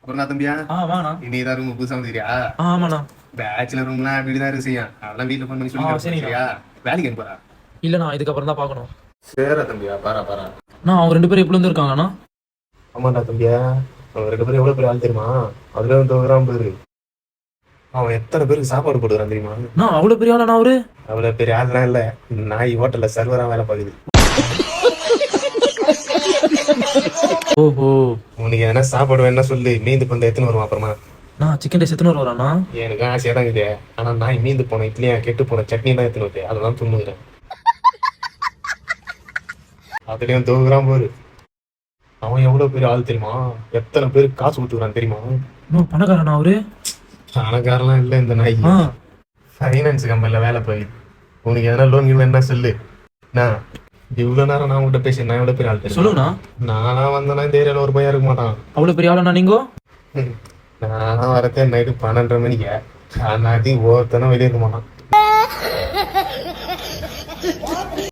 அப்புறம் நான் தம்பியா வாண்ணா. இனிதான் ரூம் புதுசா வந்துக்கிறியா? ஆமாண்ணா. பேச்சுலர் ரூம்லாம் அப்படிதான் இருக்கு செய்யும். அதெல்லாம் வீட்டுல ஃபோன் பண்ணி சொல்லி சரிண்ணா. சரியா? வேலைக்கு எங்க போறா? இல்லண்ணா, இதுக்கப்புறம் தான் பார்க்கணும். சேரா தம்பியா, பாரா. அண்ணா, அவங்க 2 பேரும் எப்படி வந்து இருக்காங்கண்ணா? ஆமாண்டா தம்பியா, அவன் 2 பேரும் எவ்வளவு பெரிய ஆள் தெரியுமா? அதுல வந்து வரான் பேரு. அவன் எத்தனை பேருக்கு சாப்பாடு போடுறான் தெரியுமா? அண்ணா, அவ்வளவு பெரிய ஆளாண்ணா அவரு? அவ்வளவு பெரிய ஆள்லாம் இல்ல, நாய் ஹோட்டல்ல சர்வரா வேலை பாக்குது. ஓஹோ. உனக்கு எதனா சாப்பாடு வேணா சொல்லு, மீந்து பந்த எத்தனை வருவான் அப்புறமா. நான் சிக்கன் ரைஸ் எத்தனை வராண்ணா? எனக்கு ஆசையா தான் இருக்குது. ஆனா நாய் மீந்து போன இட்லியா கெட்டு போன சட்னி தான் எத்தனை வருது, அதெல்லாம் துண்ணுகிறேன். அதுலயும் தோகுறான் போரு. அவன் எவ்வளவு பெரிய ஆள் தெரியுமா? எத்தனை பேருக்கு காசு கொடுத்துக்கிறான் தெரியுமா? பணக்காரண்ணா அவரு? பணக்காரெல்லாம் இல்ல இந்த நாய். ஃபைனான்ஸ் கம்பெனில வேலை போகுது. உனக்கு எதனா லோன் வேணா சொல்லு. நான் இவ்வளவு நேரம் நான் உங்கள்கிட்ட பேசி நான் எவ்வளவு பெரிய ஆள் தெரியும்? சொல்லுங்கண்ணா. நானா வந்தேன்னா இந்த ஏரியால ஒரு பையன் இருக்க மாட்டான். அவ்வளவு பெரிய ஆளாண்ணா நீங்க? நானா வரதே நைட்டு 12:30 மணிக்கு. ஆனா ஒருத்தனும் வெளியே இருக்க மாட்டான்.